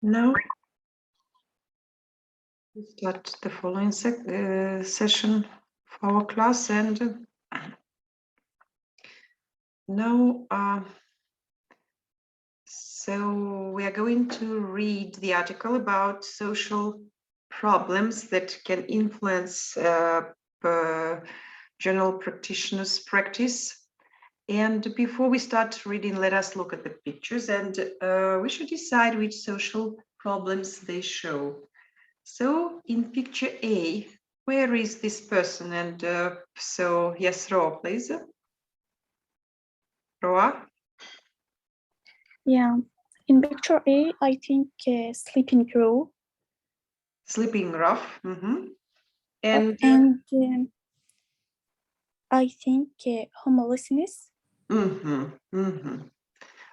No. We start the following session for our class, and now so we are going to read the article about social problems that can influence general practitioners' practice. And before we start reading, let us look at the pictures, and we should decide which social problems they show. So in picture A, where is this person? And so yes, Roa, please. Roa? Yeah, in picture A, I think sleeping row. Sleeping rough. And I think homelessness.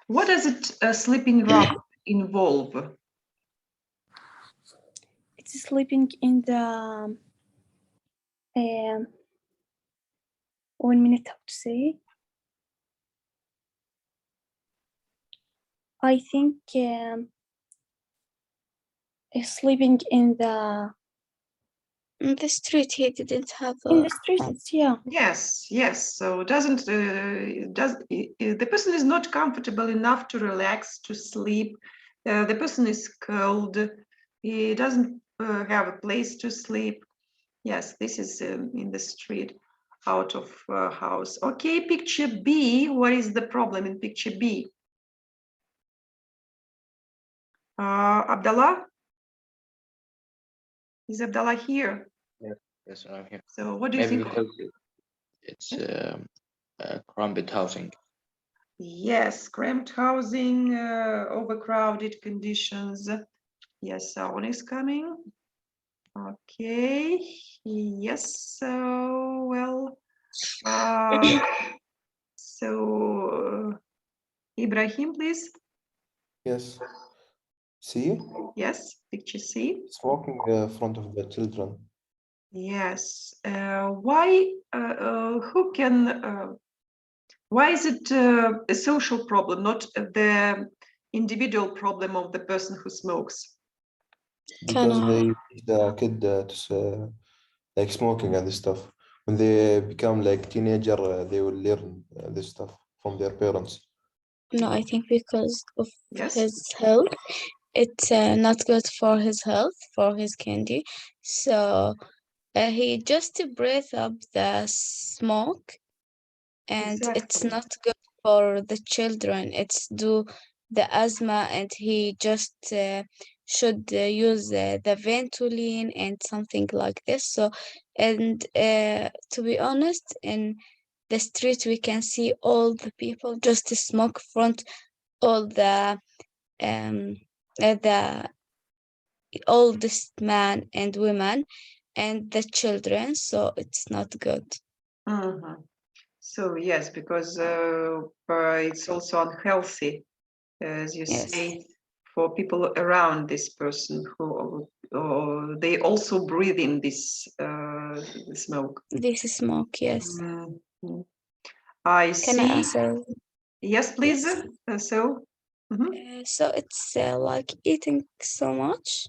What does it sleeping rough involve? It's sleeping in the 1 minute, how to say? I think sleeping in the street. He didn't have in the streets. Yeah. Yes. So doesn't the person is not comfortable enough to relax, to sleep. The person is cold. He doesn't have a place to sleep. Yes, this is in the street, out of house. Okay, picture B. What is the problem in picture B? Abdallah? Is Abdallah here? Yes, I'm here. So what do you Maybe think? because it's cramped housing. Yes, cramped housing, overcrowded conditions. Yes, someone is coming. Okay, yes, so, well, so Ibrahim, please. Yes. See? Yes, picture C. It's walking in front of the children. Yes. Why? Why is it a social problem, not the individual problem of the person who smokes? Because they teach the kid like smoking and this stuff. When they become like teenager, they will learn this stuff from their parents. No, I think because of Yes. his health. It's not good for his health, for his candy. So he just breathe up the smoke, and it's Exactly. not good for the children. It's do the asthma, and he just should use the Ventolin and something like this. So, and to be honest, in the street we can see all the people just smoke front all the oldest man and women and the children, so it's not good. So yes, because it's also unhealthy, as you Yes. say, for people around this person who they also breathe in this smoke. This is smoke, yes. I Can I see. answer? Yes, please. Yes. So it's like eating so much.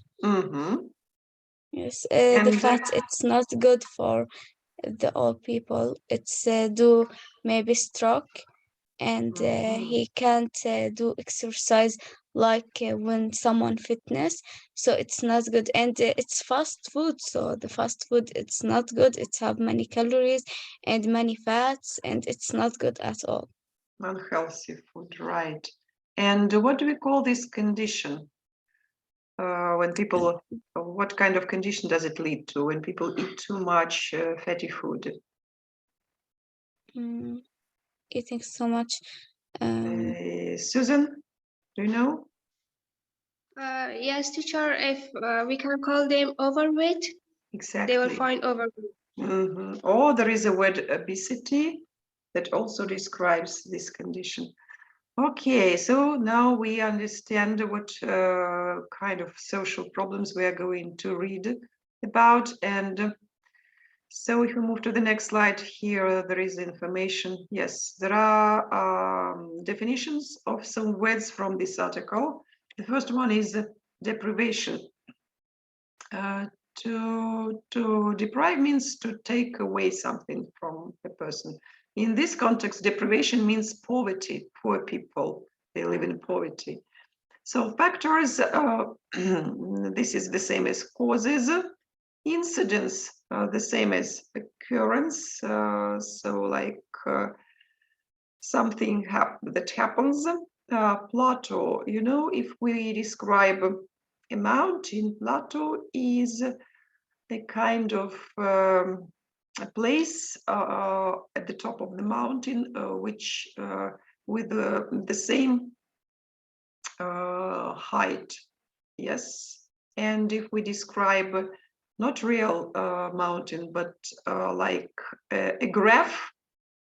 Yes, the fat, it's not good for the old people. It's do maybe stroke, and he can't do exercise like when someone fitness, so it's not good. And it's fast food, so the fast food, it's not good. It's have many calories and many fats, and it's not good at all. Unhealthy food, right? And what do we call this condition? When people, what kind of condition does it lead to when people eat too much fatty food? Eating so much. Susan, do you know? Yes, teacher, if we can call them overweight, Exactly. they will find overweight. Or there is a word obesity that also describes this condition. Okay, so now we understand what kind of social problems we are going to read about. And so if we move to the next slide, here there is information. Yes, there are definitions of some words from this article. The first one is deprivation. To deprive means to take away something from a person. In this context, deprivation means poverty, poor people, they live in poverty. So factors, this is the same as causes. Incidents, the same as occurrence. So like something that happens. Plateau, you know, if we describe a mountain, plateau is a kind of a place at the top of the mountain, which with the same height, yes. And if we describe not real mountain, but like a graph,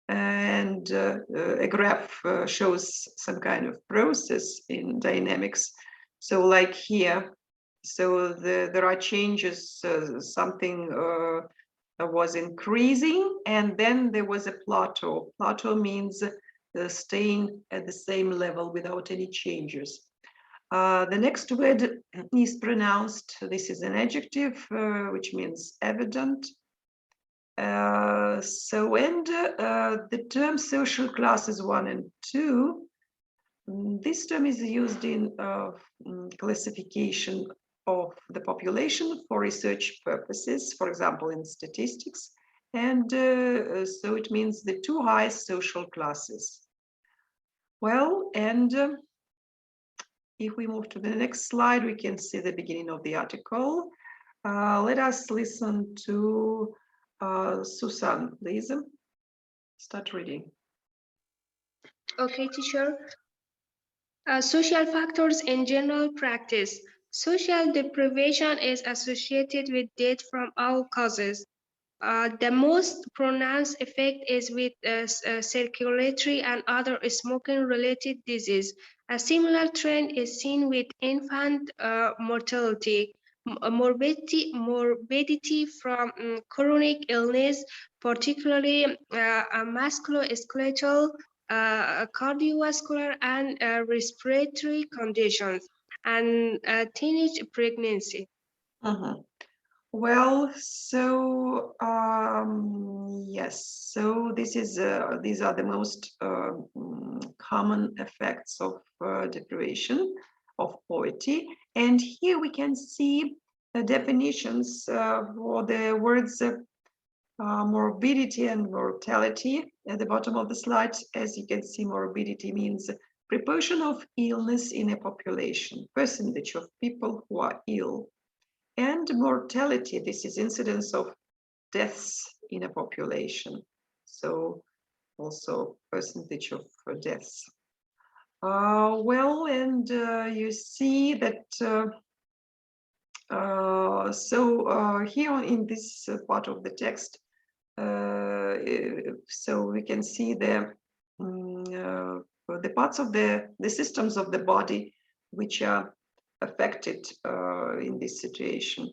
and a graph shows some kind of process in dynamics. So like here, so there are changes, something was increasing, and then there was a plateau. Plateau means staying at the same level without any changes. The next word is pronounced, this is an adjective, which means evident. The term social classes 1 and 2, this term is used in classification of the population for research purposes, for example, in statistics. And so it means the 2 highest social classes. Well, and if we move to the next slide, we can see the beginning of the article. Let us listen to Susan, please. Start reading. Okay, teacher. Social factors in general practice. Social deprivation is associated with death from all causes. The most pronounced effect is with circulatory and other smoking-related disease. A similar trend is seen with infant mortality. Morbidity from chronic illness, particularly musculoskeletal, cardiovascular, and respiratory conditions, and teenage pregnancy. Well, so yes, so these are the most common effects of deprivation, of poverty. And here we can see the definitions for the words morbidity and mortality at the bottom of the slide. As you can see, morbidity means proportion of illness in a population, percentage of people who are ill. And mortality, this is incidence of deaths in a population. So also percentage of deaths. Well, and you see that here in this part of the text, so we can see the parts of the systems of the body which are affected in this situation: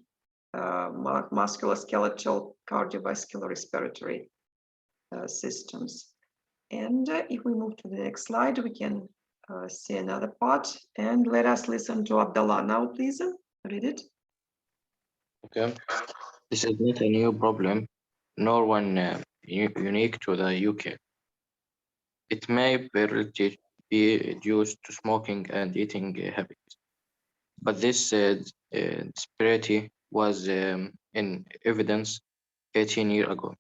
musculoskeletal, cardiovascular, respiratory systems. And if we move to the next slide, we can see another part. And let us listen to Abdallah now, please. Read it. Okay. This is not a new problem, nor one unique to the UK. It may be due to smoking and eating habits, but this disparity was in evidence 18 years ago,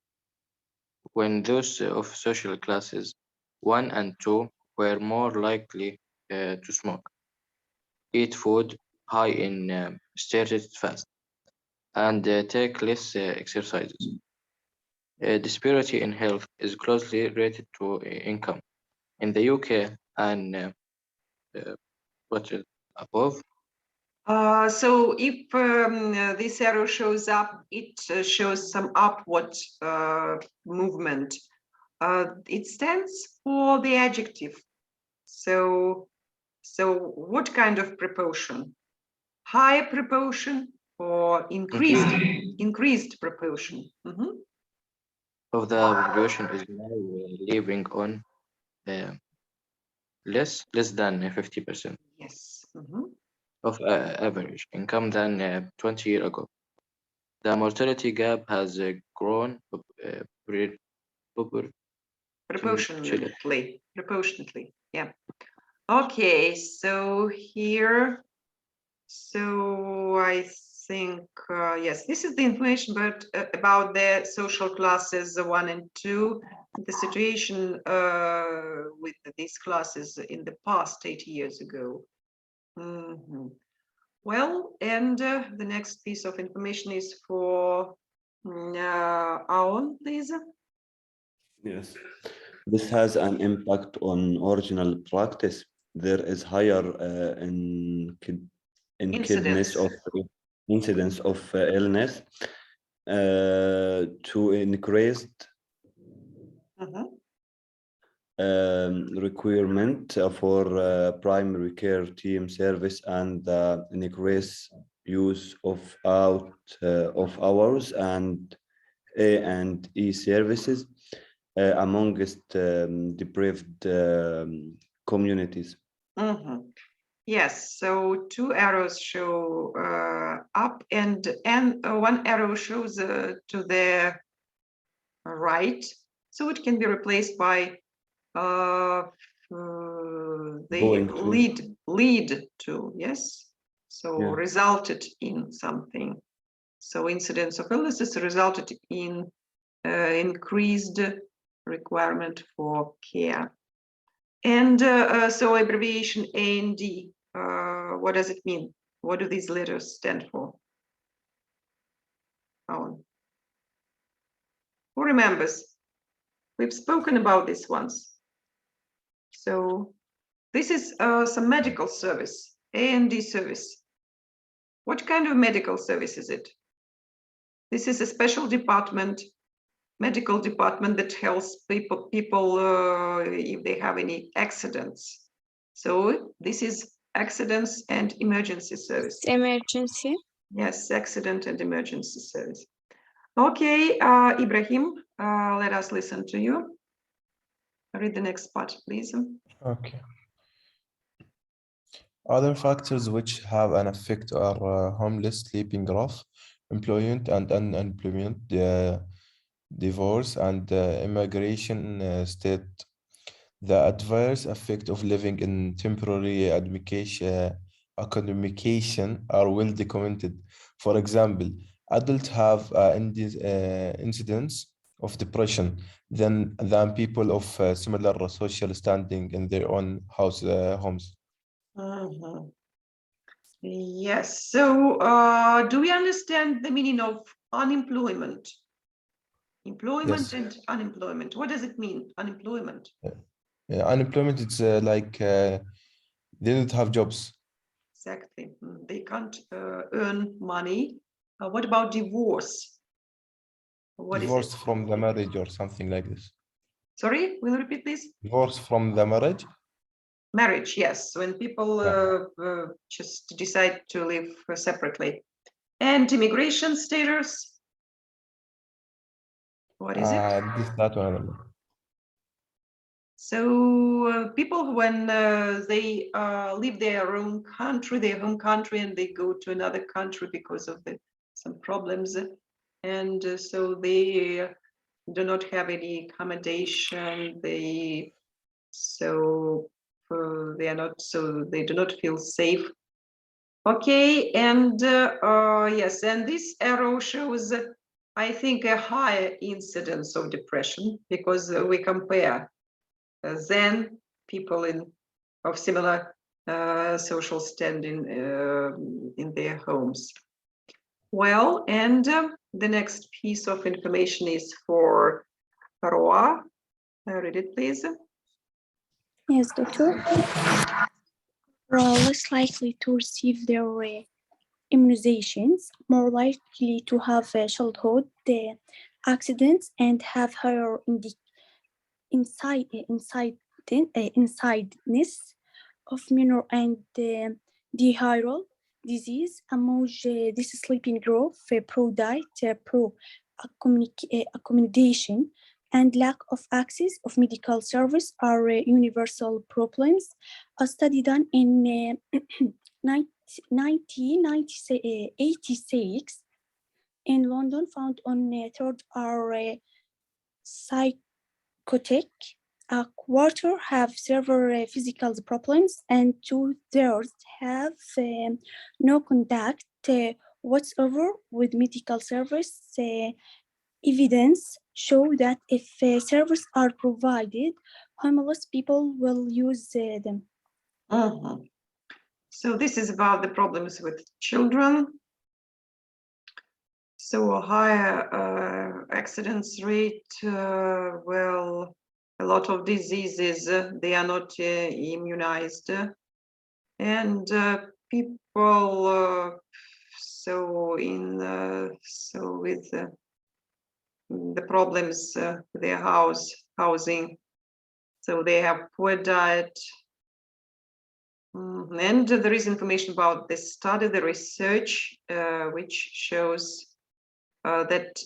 when those of social classes 1 and 2 were more likely to smoke, eat food high in started fat, and take less exercises. Disparity in health is closely related to income. In the UK and what is above. So if this arrow shows up, it shows some upward movement. It stands for the adjective. So what kind of proportion? High proportion or increased proportion? Of the population is now living on less than 50%. Yes. of average income than 20 years ago. The mortality gap has grown proportionately, yeah. Okay, so here, so I think, yes, this is the information, but about the social classes 1 and 2, the situation with these classes in the past 80 years ago. Well, and the next piece of information is for Aon, please. Yes, this has an impact on original practice. There is higher incidence of illness to increased requirement for primary care team service and increased use of hours and A&E services amongst deprived communities. Yes, so 2 arrows show up and one arrow shows to the right, so it can be replaced by the lead to, yes, so yeah. Resulted in something. So incidence of illnesses resulted in increased requirement for care. And so abbreviation A&D, what does it mean? What do these letters stand for? Who remembers? We've spoken about this once. So this is some medical service, A&D service. What kind of medical service is it? This is a special department, medical department that helps people if they have any accidents. So this is accidents and emergency service. Emergency. Yes, accident and emergency service. Okay, Ibrahim, let us listen to you. Read the next part, please. Okay. Other factors which have an effect are homeless, sleeping rough, employment and unemployment, divorce and immigration state. The adverse effect of living in temporary accommodation are well documented. For example, adults have incidence of depression than people of similar social standing in their own homes. Yes, so do we understand the meaning of unemployment? Employment, yes. And unemployment. What does it mean, unemployment? Unemployment, it's like they don't have jobs. Exactly. They can't earn money. What about divorce? What divorce from the marriage or something like this. Sorry, will you repeat this? Divorce from the marriage? Marriage, yes. When people just decide to live separately. And immigration status? What is it? That one, I don't know. So people, when they leave their own country, their home country, and they go to another country because of some problems, and so they do not have any accommodation. They are not, so they do not feel safe. Okay, and yes, and this arrow shows, I think, a higher incidence of depression because we compare then people of similar social standing in their homes. Well, and the next piece of information is for Roa. Read it, please. Yes, doctor. Are less likely to receive their immunizations, more likely to have childhood accidents, and have higher incideness of minor and diarrheal disease among this sleeping group, pro-diet, accommodation, and lack of access of medical service are universal problems. A study done in 1986 in London found on a third are psychotic. A quarter have severe physical problems, and 2/3 have no contact whatsoever with medical service. Evidence show that if services are provided, homeless people will use them. So this is about the problems with children. So a higher accidents rate, well, a lot of diseases, they are not immunized. And people, so with the problems with their housing, so they have poor diet. And there is information about this study, the research, which shows that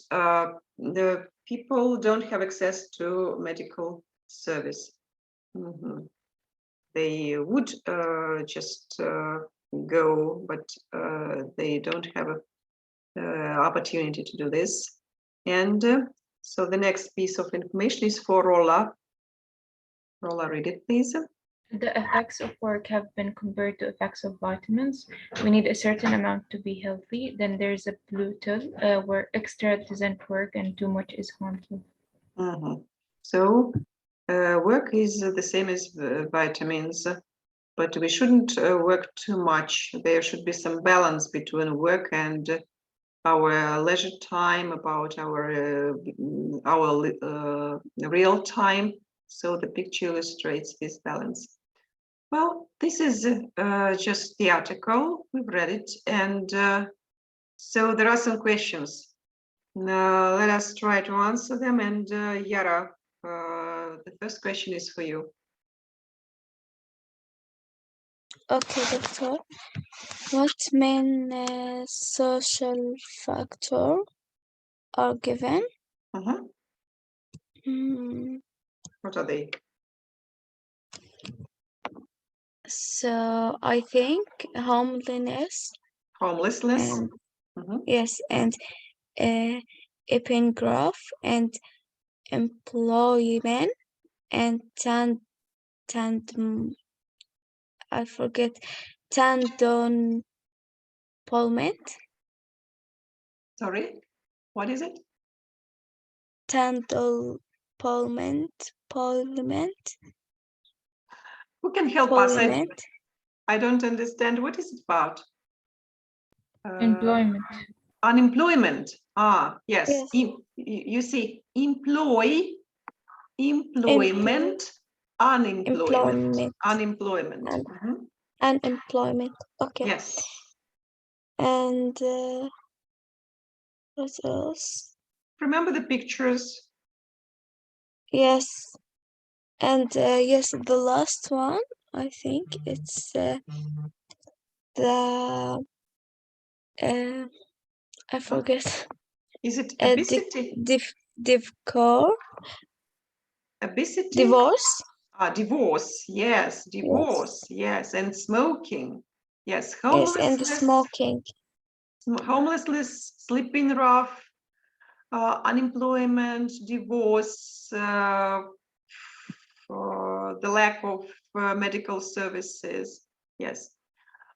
the people don't have access to medical service. They would just go, but they don't have an opportunity to do this. And so the next piece of information is for Rola. Rola, read it, please. The effects of work have been compared to effects of vitamins. We need a certain amount to be healthy. Then there's a Pluto where extra doesn't work and too much is harmful. So work is the same as vitamins, but we shouldn't work too much. There should be some balance between work and our leisure time, about our real time. So the picture illustrates this balance. Well, this is just the article. We've read it, and so there are some questions. Now let us try to answer them. And Yara, the first question is for you. Okay, doctor. What main social factor are given? What are they? So I think homelessness. Homelessness. Yes, and epigraph and employment and I forget tendon employment. Sorry, what is it? Tendon employment. Who can help us? I don't understand. What is it about? Employment. Unemployment. Ah, yes. You see, employment, unemployment. Unemployment. Okay. Yes. And what else? Remember the pictures? Yes. And yes, the last one, I think it's I forget. Is it obesity? Obesity? Divorce? Divorce, yes, divorce, yes, and smoking, yes, homelessness. Yes, and smoking. Homelessness, sleeping rough, unemployment, divorce, the lack of medical services, yes.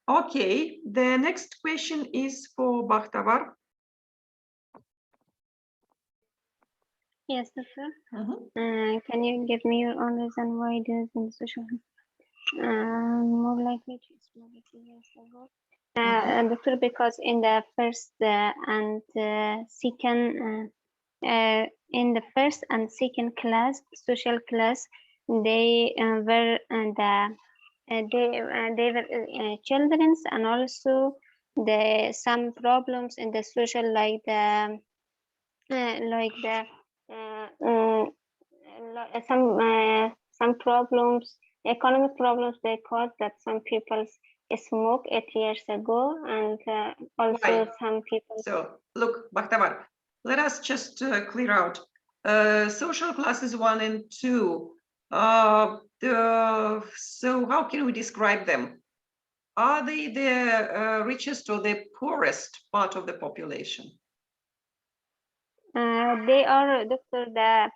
Okay, the next question is for Bakhtavar. Yes, doctor. Can you give me your own reason why those in social more likely to smoke? Doctor, because in the first and second in the first and second class, social class, they were they were children's, and also some problems in the social, like the some problems, economic problems, they caused that some people smoke 8 years ago, and also some people. So look, Bakhtavar, let us just clear out social classes 1 and 2. So how can we describe them? are they the richest or the poorest part of the population? They are, doctor, the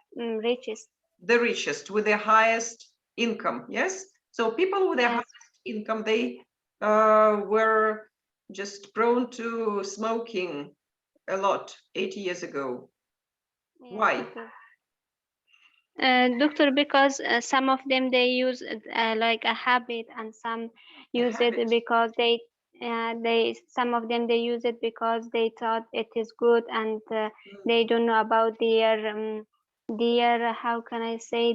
richest. The richest with the highest income, yes? So people with the Yes. highest income, they were just prone to smoking a lot 80 years ago. Yes, Why? doctor. Doctor, because some of them they use it like a habit, and some use it habit. because some of them they use it because they thought it is good, and they don't know about their how can I say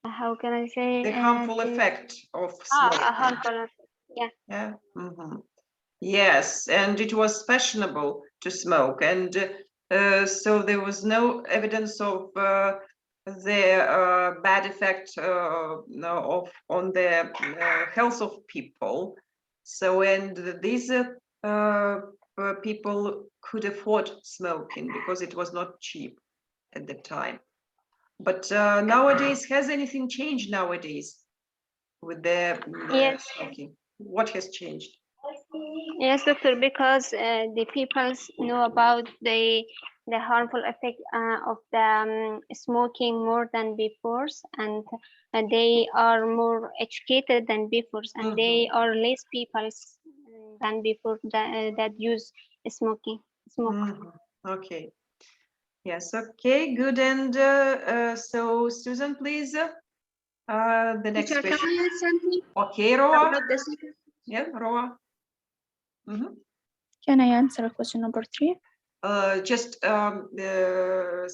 how can I say The harmful effect of smoking. harmful effect. Yeah. Yeah. Mhm. Yes, and it was fashionable to smoke, and so there was no evidence of the bad effect on the health of people. So, and these people could afford smoking because it was not cheap at the time. But nowadays, has anything changed nowadays with the Yes. smoking? What has changed? Yes, doctor, because the people know about the harmful effect of the smoking more than before, and they are more educated than before, and they are less people than before that use smoke. Okay. Yes. Okay. Good. And so, Susan, please. The next Teacher, can question. I add something Okay, Roa. about the second? Yeah, Roa. Can I answer question number 3? Just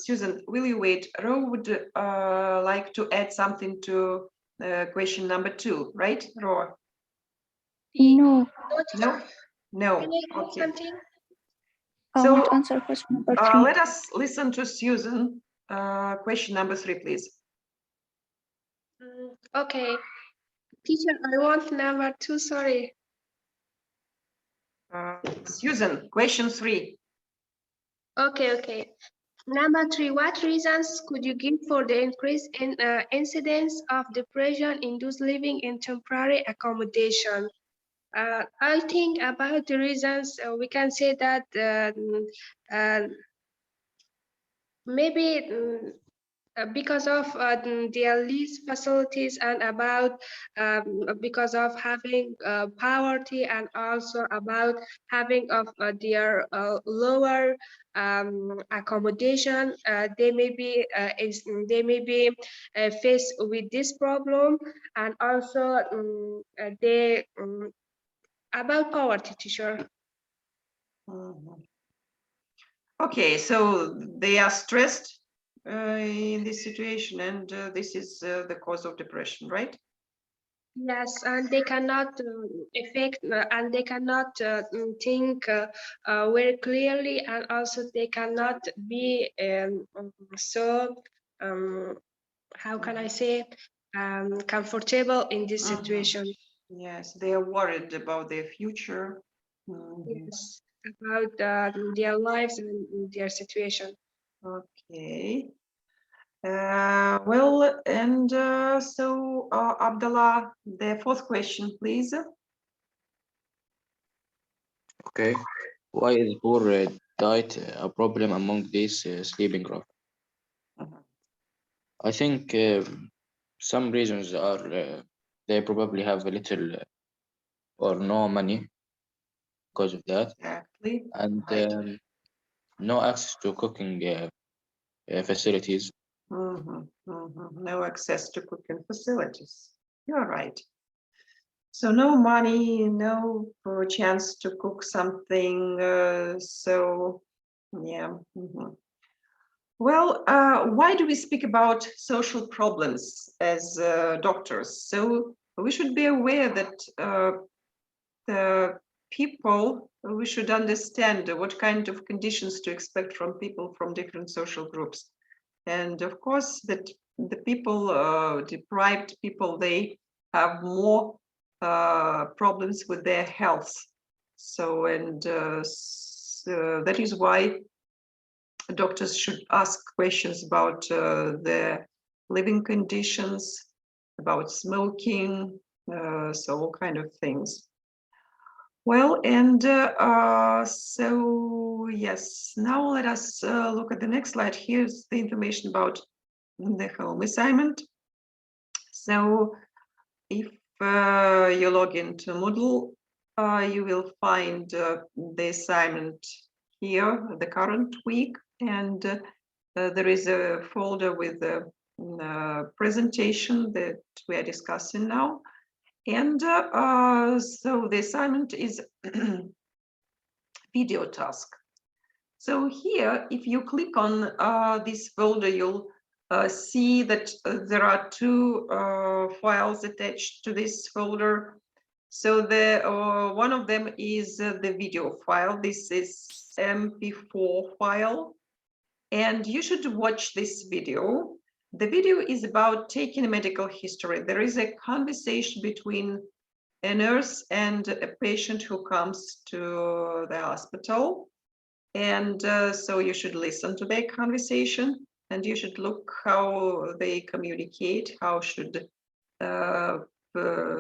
Susan, will you wait? Roa would like to add something to question number 2, right, Roa? No, No. No. Can I add Okay. something? I So, want to answer question number 3. let us listen to Susan. Question number 3, please. Okay. Teacher, I want number 2, sorry. Susan, question 3. Okay. Number 3, what reasons could you give for the increase in incidence of depression in those living in temporary accommodation? I think about the reasons, we can say that maybe because of their lease facilities, and about because of having poverty, and also about having of their lower accommodation, they may be faced with this problem, and also they about poverty, teacher. Okay, so they are stressed in this situation, and this is the cause of depression, right? Yes, and they cannot and they cannot think very clearly, and also they cannot be so how can I say comfortable in this situation. Yes, they are worried about their future. Yes, about their lives and their situation. Okay. Well, and so Abdullah, the 4th question, please. Okay. Why is poor diet a problem among these sleeping rough? I think some reasons are they probably have a little or no money because of that, Exactly. and Right. no access to cooking facilities. No access to cooking facilities. You're right. So no money, no chance to cook something. So yeah. Well, why do we speak about social problems as doctors? So we should be aware that the people, we should understand what kind of conditions to expect from people from different social groups. And of course, that the people, deprived people, they have more problems with their health. So, and so that is why doctors should ask questions about their living conditions, about smoking, so all kind of things. Well, and so yes, now let us look at the next slide. Here's the information about the home assignment. So if you log into Moodle, you will find the assignment here, the current week, and there is a folder with the presentation that we are discussing now. And so the assignment is video task. So here, if you click on this folder, you'll see that there are two files attached to this folder. So the one of them is the video file. This is MP4 file, and you should watch this video. The video is about taking a medical history. There is a conversation between a nurse and a patient who comes to the hospital. And so you should listen to their conversation, and you should look how they communicate, how should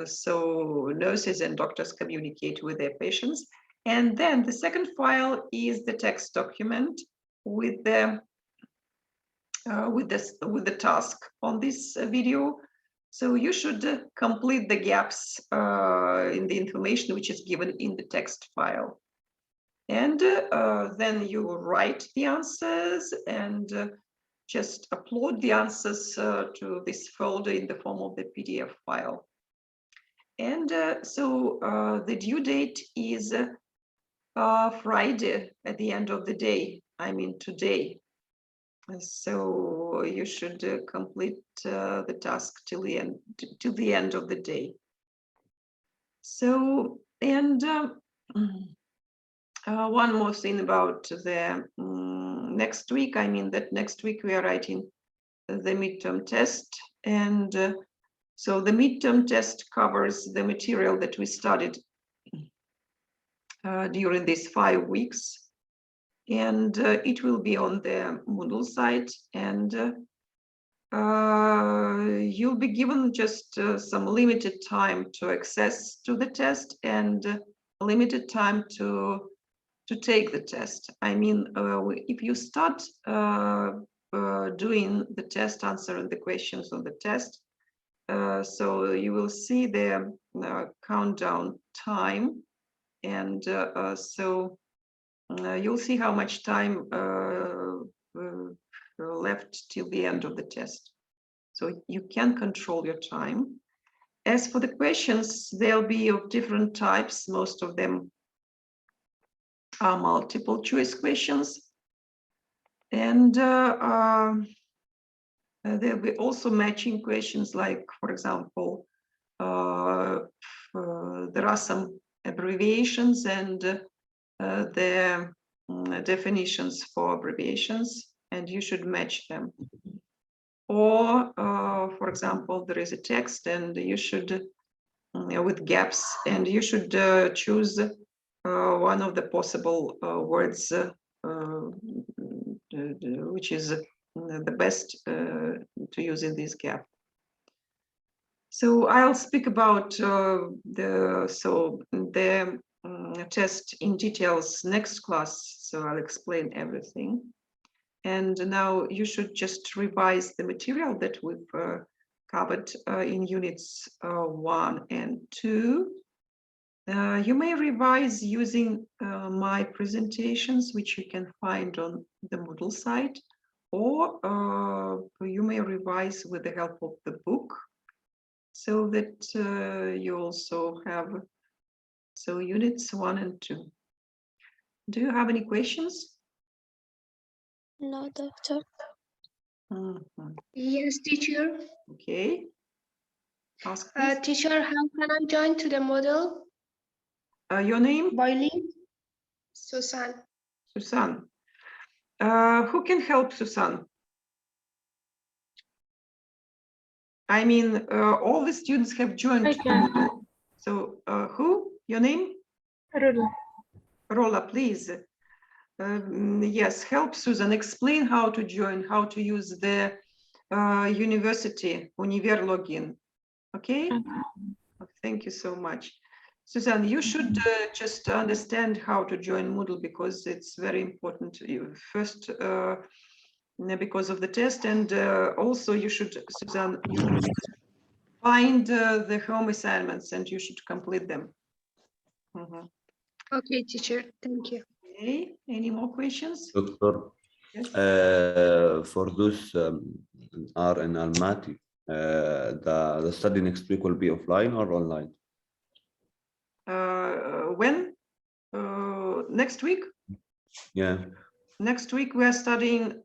so nurses and doctors communicate with their patients. And then the second file is the text document with the task on this video. So you should complete the gaps in the information which is given in the text file. And then you write the answers and just upload the answers to this folder in the form of the PDF file. And so the due date is Friday at the end of the day, I mean today. So you should complete the task till the end of the day. So, and one more thing about the next week. I mean that next week we are writing the midterm test, and so the midterm test covers the material that we studied during these 5 weeks. And it will be on the Moodle site, and you'll be given just some limited time to access to the test and limited time to take the test. I mean, if you start doing the test, answering the questions on the test, so you will see the countdown time, and so you'll see how much time left till the end of the test. So you can control your time. As for the questions, they'll be of different types. Most of them are multiple choice questions. And there'll be also matching questions, like, for example, there are some abbreviations and the definitions for abbreviations, and you should match them. Or, for example, there is a text and you should, with gaps, and you should choose one of the possible words which is the best to use in this gap. So I'll speak about the test in details next class, so I'll explain everything. And now you should just revise the material that we've covered in units 1 and 2. You may revise using my presentations, which you can find on the Moodle site, or you may revise with the help of the book, so that you also have units 1 and 2. Do you have any questions? No, doctor. Yes, teacher. Okay. Ask teacher, how can I join to the Moodle? Your name? By link? Susan. Susan. Who can help Susan? I mean, all the students have joined Moodle. So who? Your name? Rola. Rola, please. Yes, help Susan. Explain how to join, how to use the university Univer login. Okay? Thank you so much. Suzanne, you should just understand how to join Moodle because it's very important. You first, because of the test, and also you should, Suzanne, you should find the home assignments and you should complete them. Okay, teacher. Thank you. Okay. Any more questions? Doctor, Yes. for those are in Almaty, the study next week will be offline or online? When? Next week? Yeah. Next week we are studying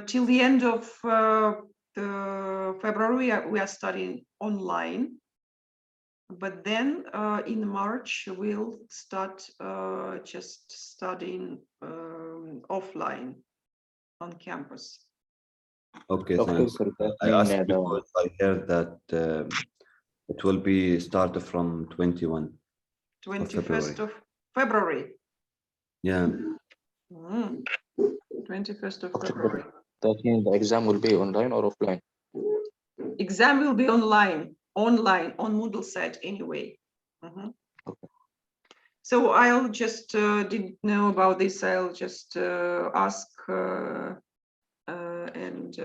till the end of February. We are studying online, but then in March we'll start just studying offline on campus. Okay, Doctor, thanks. could that I mean asked that, because I heard that it will be started from 21. 21st of February. Yeah. 21st of Doctor, February. that means the exam will be online or offline? Exam will be online on Moodle site anyway. Okay. So I'll just didn't know about this. I'll just ask and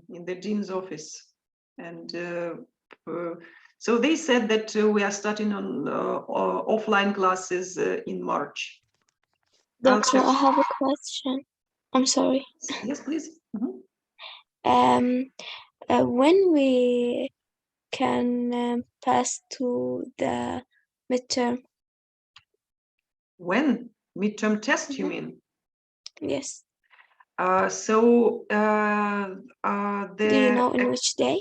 in the dean's office, and so they said that we are starting on offline classes in March. Doctor, I have a question. I'm sorry. Yes, please. When we can pass to the midterm? When? Midterm test, you mean? Yes. So Do you know in which day?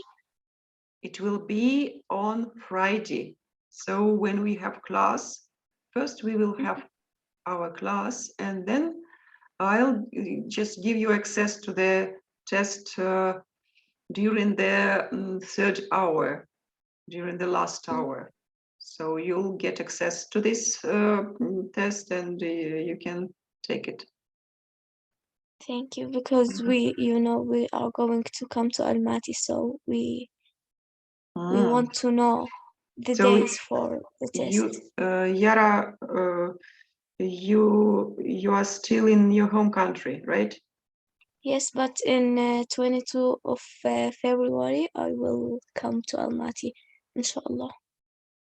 It will be on Friday. So when we have class, first we will have our class, and then I'll just give you access to the test during the third hour, during the last hour. So you'll get access to this test and you can take it. Thank you, because we are going to come to Almaty, so we want to know the days for the test. Yara, you are still in your home country, right? Yes, but in 22 of February, I will come to Almaty, inshallah.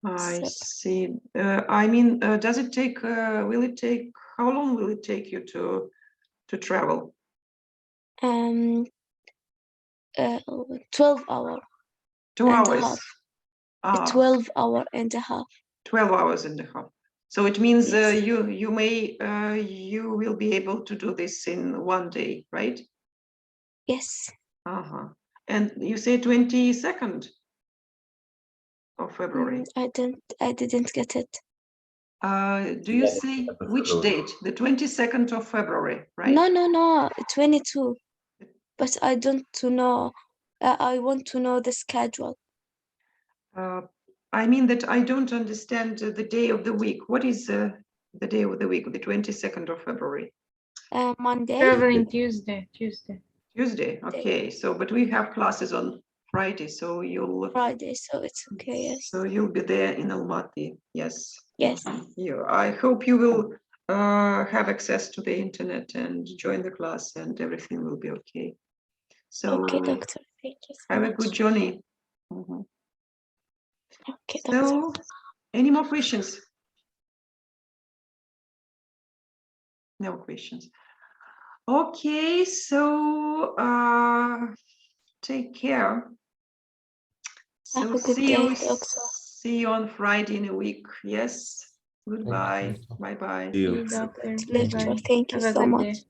I So, see. I mean, does it take, how long will it take you to travel? 12 hours. 2 and a hours. half. 12 hours and a half. 12 hours and a half. So it means Yes. you will be able to do this in one day, right? Yes. And you say 22nd of February. I didn't get it. Do you say which date? The 22nd of February, right? No, 22. But I don't know. I want to know the schedule. I mean that I don't understand the day of the week. What is the day of the week, the 22nd of February? Monday. Traveling Tuesday. Tuesday, okay. So, but we have classes on Friday, so you'll... Friday, so it's okay, yes. So you'll be there in Almaty, yes. Yes. I hope you will have access to the internet and join the class and everything will be okay. So, okay, doctor, thank you so have much. a good journey. Okay, so, doctor. Any more questions? No questions. Okay, so take care. So have a good day, doctor. See you on Friday in a week. Yes. Goodbye. Bye-bye. See you. Thank you so much.